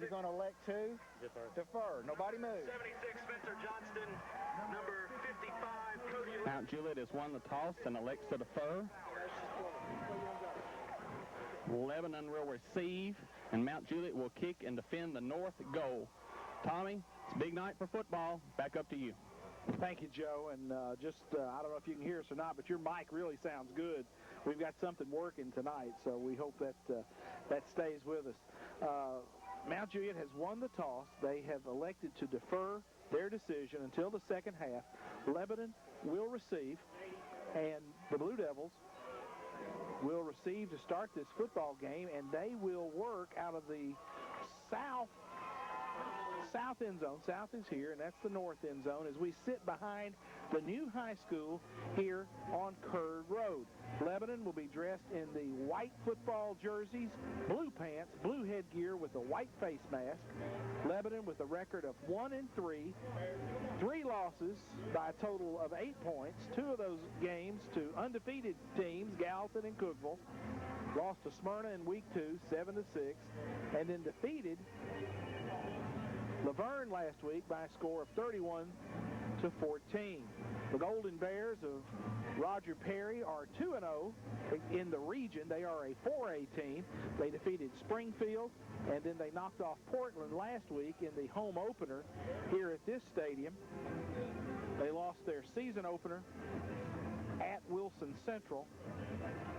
You're going to elect to? Defer. Nobody move. 76, Spencer Johnston. Number 55, Cody. Mount Juliet has won the toss and elects to defer. Lebanon will receive, and Mount Juliet will kick and defend the north goal. Tommy, it's a big night for football. Back up to you. Thank you, Joe. And I don't know if you can hear us or not, but your mic really sounds good. We've got something working tonight, so we hope that that stays with us. Mount Juliet has won the toss. They have elected to defer their decision until the second half. Lebanon will receive, and the Blue Devils will receive to start this football game, and they will work out of the south end zone. South is here, and that's the north end zone as we sit behind the new high school here on Curd Road. Lebanon will be dressed in the white football jerseys, blue pants, blue headgear with a white face mask. Lebanon with a record of 1-3, 3 losses by a total of 8 points. 2 of those games to undefeated teams, Gallatin and Cookeville. Lost to Smyrna in week 2, 7-6, and then defeated Laverne last week by a score of 31-14. The Golden Bears of Roger Perry are 2-0 in the region. They are a 4A team. They defeated Springfield, and then they knocked off Portland last week in the home opener here at this stadium. They lost their season opener at Wilson Central.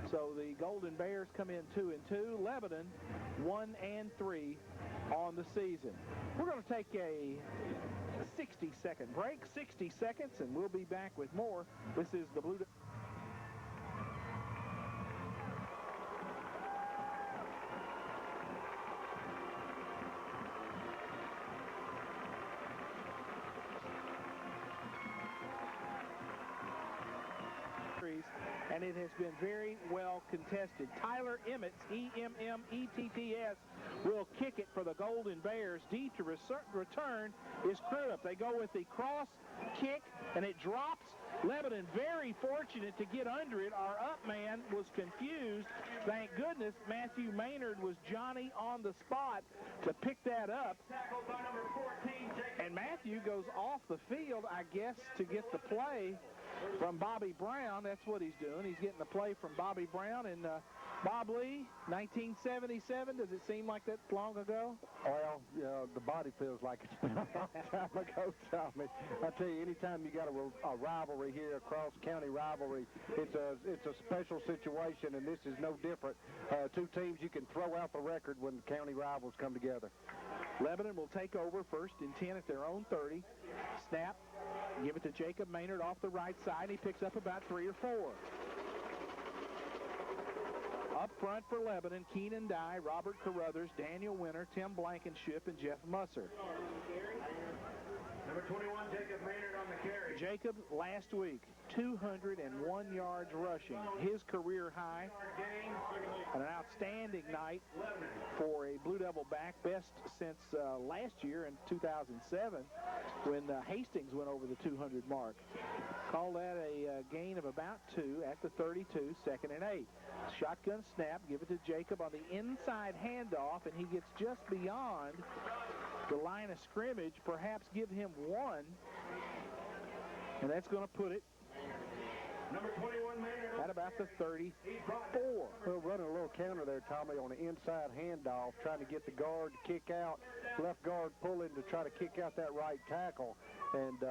So the Golden Bears come in 2-2. Lebanon 1-3 on the season. We're going to take a 60-second break, 60 seconds, and we'll be back with more. This is the Blue Devils. And it has been very well contested. Tyler Emmetts, E-M-M-E-T-T-S, will kick it for the Golden Bears. D to return is Crudup. They go with the cross kick, and it drops. Lebanon very fortunate to get under it. Our up man was confused. Thank goodness Matthew Maynard was Johnny on the spot to pick that up. And Matthew goes off the field, I guess, to get the play from Bobby Brown. That's what he's doing. He's getting the play from Bobby Brown. And Bob Lee, 1977, does it seem like that's long ago? Well, the body feels like it's been a long time ago, Tommy. I tell you, anytime you got a rivalry here, a cross-county rivalry, it's a special situation, and this is no different. 2 teams, you can throw out the record when the county rivals come together. Lebanon will take over 1st and 10 at their own 30. Snap, give it to Jacob Maynard off the right side. He picks up about 3 or 4. Up front for Lebanon, Keenan Dye, Robert Carruthers, Daniel Winter, Tim Blankenship, and Jeff Musser. Number 21, Jacob Maynard on the carry. Jacob, last week, 201 yards rushing, his career high. An outstanding night for a Blue Devil back, best since last year in 2007 when Hastings went over the 200 mark. Call that a gain of about 2 at the 32, 2nd and 8. Shotgun snap, give it to Jacob on the inside handoff, and he gets just beyond the line of scrimmage, perhaps give him 1, and that's going to put it Number 21, Maynard at about the 34. Well, running a little counter there, Tommy, on the inside handoff, trying to get the guard to kick out, left guard pulling to try to kick out that right tackle, and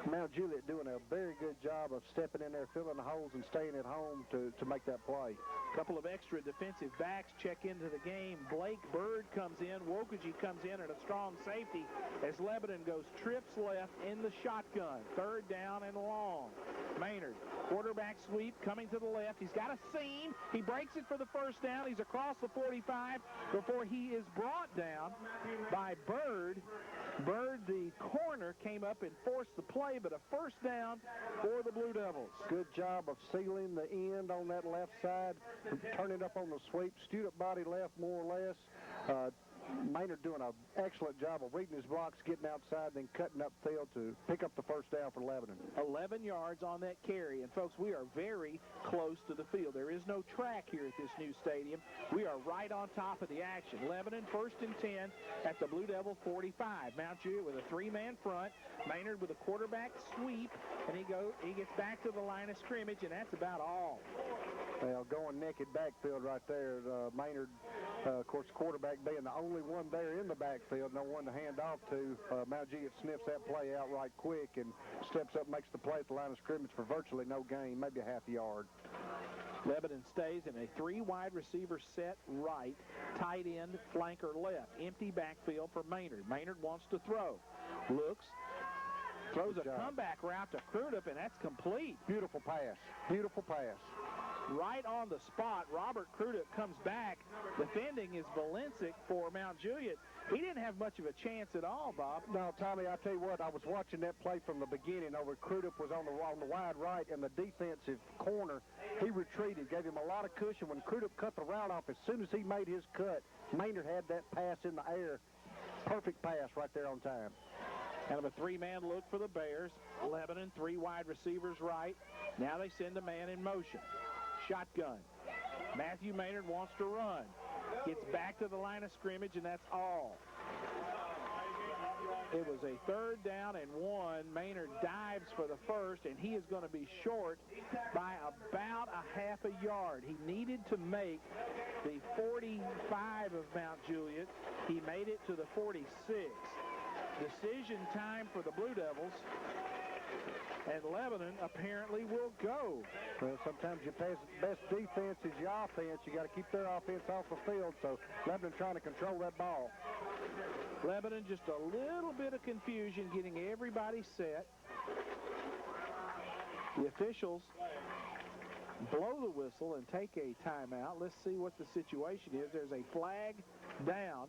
Mount Juliet doing a very good job of stepping in there, filling the holes, and staying at home to make that play. A couple of extra defensive backs check into the game. Blake Bird comes in. Wokaji comes in at a strong safety as Lebanon goes trips left in the shotgun. 3rd down and long. Maynard, quarterback sweep coming to the left. He's got a seam. He breaks it for the 1st down. He's across the 45 before he is brought down by Bird. Bird, the corner, came up and forced the play, but a 1st down for the Blue Devils. Good job of sealing the end on that left side, turning up on the sweep, student body left more or less. Maynard doing an excellent job of reading his blocks, getting outside, then cutting upfield to pick up the first down for Lebanon. 11 yards on that carry. And, folks, we are very close to the field. There is no track here at this new stadium. We are right on top of the action. Lebanon 1st and 10 at the Blue Devil 45. Mount Juliet with a three-man front. Maynard with a quarterback sweep. And he gets back to the line of scrimmage, and that's about all. Well, going naked backfield right there. Maynard, of course, quarterback being the only one there in the backfield, no one to hand off to. Mount Juliet sniffs that play out right quick and steps up, makes the play at the line of scrimmage for virtually no gain, maybe a half yard. Lebanon stays in a three-wide receiver set right, tight end, flanker left. Empty backfield for Maynard. Maynard wants to throw. Looks, throws a comeback route to Crudup, and that's complete. Beautiful pass. Beautiful pass. Right on the spot, Robert Crudup comes back. Defending is Valencic for Mount Juliet. He didn't have much of a chance at all, Bob. No, Tommy, I tell you what, I was watching that play from the beginning over. Crudup was on the wide right, and the defensive corner, he retreated, gave him a lot of cushion. When Crudup cut the route off, as soon as he made his cut, Maynard had that pass in the air. Perfect pass right there on time. Kind of a three-man look for the Bears. Lebanon, three wide receivers right. Now they send a man in motion. Shotgun. Matthew Maynard wants to run. Gets back to the line of scrimmage, and that's all. It was a 3rd down and 1. Maynard dives for the first, and he is going to be short by about a half a yard. He needed to make the 45 of Mount Juliet. He made it to the 46. Decision time for the Blue Devils. And Lebanon apparently will go. Well, sometimes your best defense is your offense. You got to keep their offense off the field. So Lebanon trying to control that ball. Lebanon just a little bit of confusion getting everybody set. The officials blow the whistle and take a timeout. Let's see what the situation is. There's a flag down.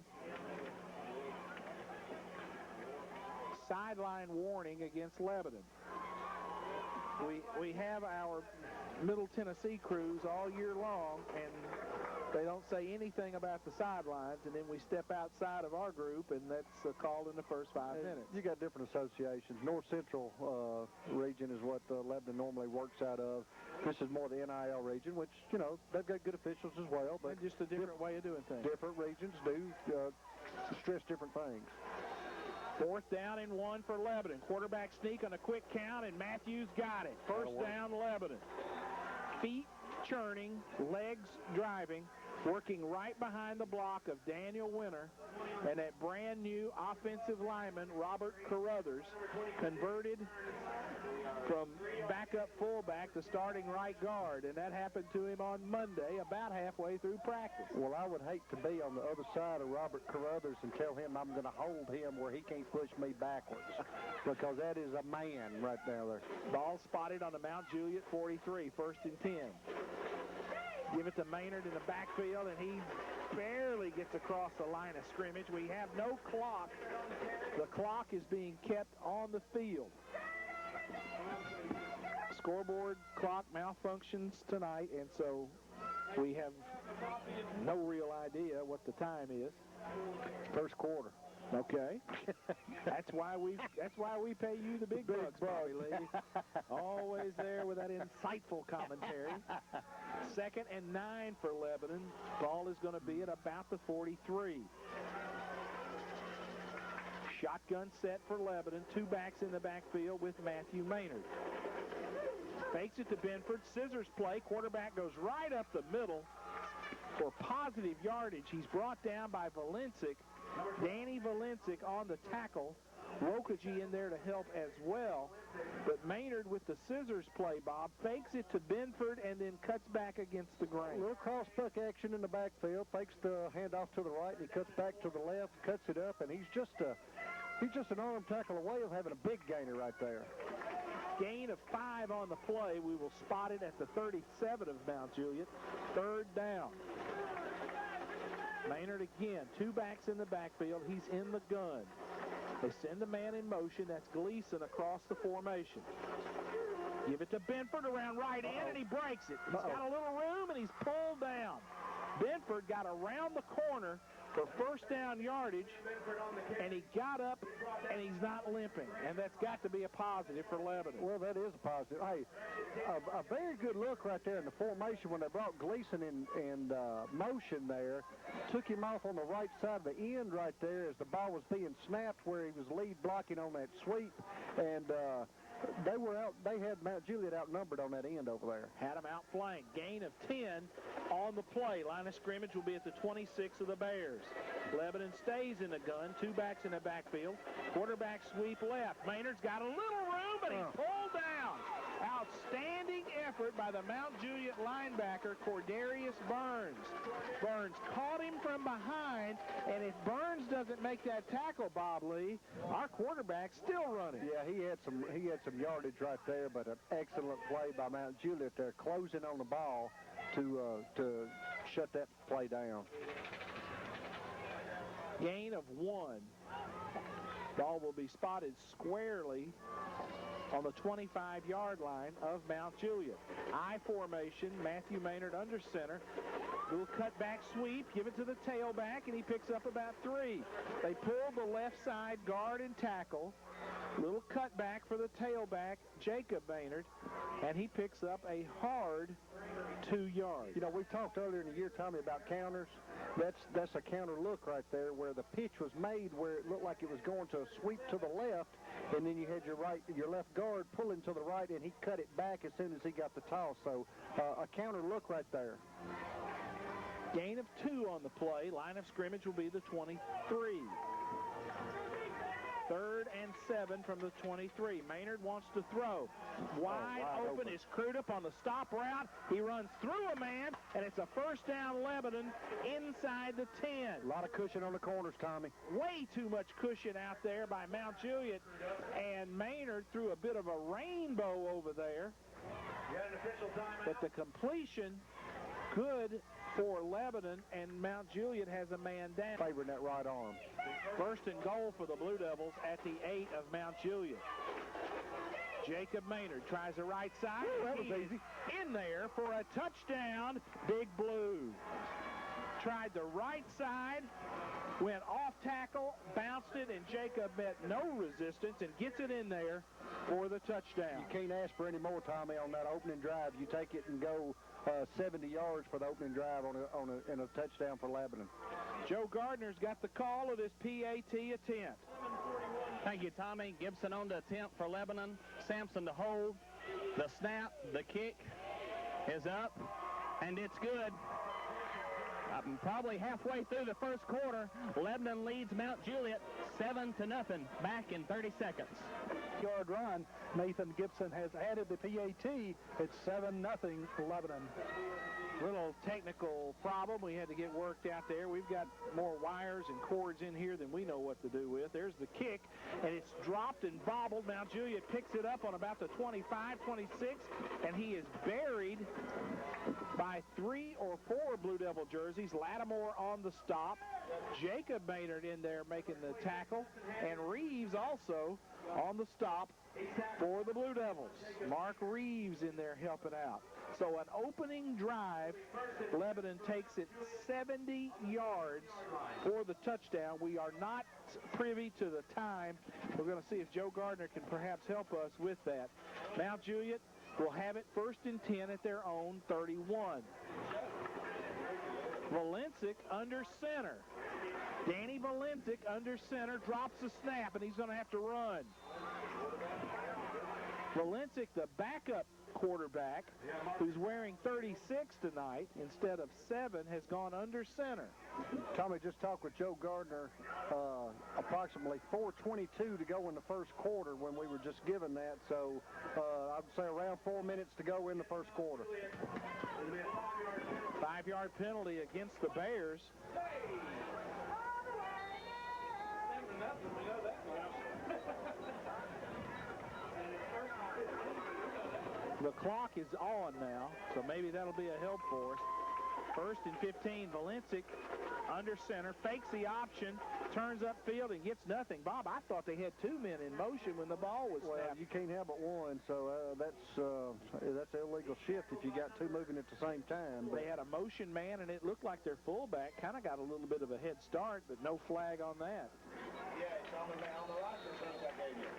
Sideline warning against Lebanon. We have our Middle Tennessee crews all year long, and they don't say anything about the sidelines, and then we step outside of our group, and that's called in the first 5 minutes. You got different associations. North Central region is what Lebanon normally works out of. This is more the NIL region, which, you know, they've got good officials as well. But and just a different way of doing things. Different regions do stress different things. 4th down and 1 for Lebanon. Quarterback sneak on a quick count, and Matthews got it. First down, Lebanon. Feet churning, legs driving, working right behind the block of Daniel Winter, and that brand new offensive lineman, Robert Carruthers, converted from backup fullback to starting right guard, and that happened to him on Monday about halfway through practice. Well, I would hate to be on the other side of Robert Carruthers and tell him I'm going to hold him where he can't push me backwards, because that is a man right now there. Ball spotted on the Mount Juliet 43, 1st and 10. Give it to Maynard in the backfield, and he barely gets across the line of scrimmage. We have no clock. The clock is being kept on the field. Scoreboard clock malfunctions tonight, and so we have no real idea what the time is. First quarter. Okay. That's why we pay you the big bucks, Bobby Lee. Always there with that insightful commentary. 2nd and 9 for Lebanon. Ball is going to be at about the 43. Shotgun set for Lebanon. 2 backs in the backfield with Matthew Maynard. Fakes it to Benford. Scissors play. Quarterback goes right up the middle for positive yardage. He's brought down by Valencic. Danny Valencic on the tackle. Wokaji in there to help as well. But Maynard with the scissors play, Bob, fakes it to Benford and then cuts back against the grain. A little cross-buck action in the backfield. Fakes the handoff to the right, and he cuts back to the left, cuts it up, and he's just an arm tackle away of having a big gainer right there. Gain of 5 on the play. We will spot it at the 37 of Mount Juliet. 3rd down. Maynard again, 2 backs in the backfield. He's in the gun. They send a man in motion. That's Gleason across the formation. Give it to Benford around right in, and he breaks it. He's got a little room, and he's pulled down. Benford got around the corner for first down yardage, and he got up, and he's not limping, and that's got to be a positive for Lebanon. Well, that is a positive. Hey, a very good look right there in the formation when they brought Gleason in motion there. Took him off on the right side of the end right there as the ball was being snapped where he was lead blocking on that sweep, and they had Mount Juliet outnumbered on that end over there. Had him outflanked. Gain of 10 on the play. Line of scrimmage will be at the 26 of the Bears. Lebanon stays in the gun. 2 backs in the backfield. Quarterback sweep left. Maynard's got a little room, but he's pulled down. Outstanding effort by the Mount Juliet linebacker, Cordarius Burns. Burns caught him from behind, and if Burns doesn't make that tackle, Bob Lee, our quarterback's still running. Yeah, he had some yardage right there, but an excellent play by Mount Juliet there, closing on the ball to shut that play down. Gain of 1. Ball will be spotted squarely on the 25-yard line of Mount Juliet. I formation, Matthew Maynard under center. Little cutback sweep, give it to the tailback, and he picks up about 3. They pull the left side guard and tackle. Little cutback for the tailback, Jacob Maynard, and he picks up a hard 2 yards. You know, we talked earlier in the year, Tommy, about counters. That's a counter look right there where the pitch was made where it looked like it was going to a sweep to the left, and then you had your left guard pulling to the right, and he cut it back as soon as he got the toss. So a counter look right there. Gain of 2 on the play. Line of scrimmage will be the 23. 3rd and 7 from the 23. Maynard wants to throw. Wide open is Crudup on the stop route. He runs through a man, and it's a first down Lebanon inside the 10. A lot of cushion on the corners, Tommy. Way too much cushion out there by Mount Juliet, and Maynard threw a bit of a rainbow over there. But the completion good for Lebanon, and Mount Juliet has a man down. Favoring that right arm. First and goal for the Blue Devils at the 8 of Mount Juliet. Jacob Maynard tries the right side. Ooh, that was easy. In there for a touchdown, Big Blue. Tried the right side, went off tackle, bounced it, and Jacob met no resistance and gets it in there for the touchdown. You can't ask for any more, Tommy, on that opening drive. You take it and go 70 yards for the opening drive in a touchdown for Lebanon. Joe Gardner's got the call of this PAT attempt. Thank you, Tommy. Gibson on the attempt for Lebanon. Sampson to hold. The snap, the kick is up, and it's good. Probably halfway through the first quarter, Lebanon leads Mount Juliet 7-0 back in 30 seconds. Yard run. Nathan Gibson has added the PAT. It's 7-0 Lebanon. Little technical problem we had to get worked out there. We've got more wires and cords in here than we know what to do with. There's the kick, and it's dropped and bobbled. Mount Juliet picks it up on about the 25, 26, and he is buried by 3 or 4 Blue Devil jerseys. Lattimore on the stop. Jacob Maynard in there making the tackle, and Reeves also on the stop for the Blue Devils. Mark Reeves in there helping out. So an opening drive, Lebanon takes it 70 yards for the touchdown. We are not privy to the time. We're going to see if Joe Gardner can perhaps help us with that. Mount Juliet will have it 1st and 10 at their own 31. Valencic under center. Danny Valencic under center drops the snap, and he's going to have to run. Valencic, the backup quarterback, who's wearing 36 tonight instead of 7, has gone under center. Tommy just talked with Joe Gardner. Approximately 4:22 to go in the first quarter when we were just given that. So I would say around 4 minutes to go in the first quarter. 5-yard penalty against the Bears. The clock is on now, so maybe that'll be a help for us. First and 15, Valencic under center, fakes the option, turns upfield and gets nothing. Bob, I thought they had 2 men in motion when the ball was snapped. Well, you can't have but one, so that's an illegal shift if you got 2 moving at the same time. They had a motion man, and it looked like their fullback kind of got a little bit of a head start, but no flag on that. Yeah, it's on the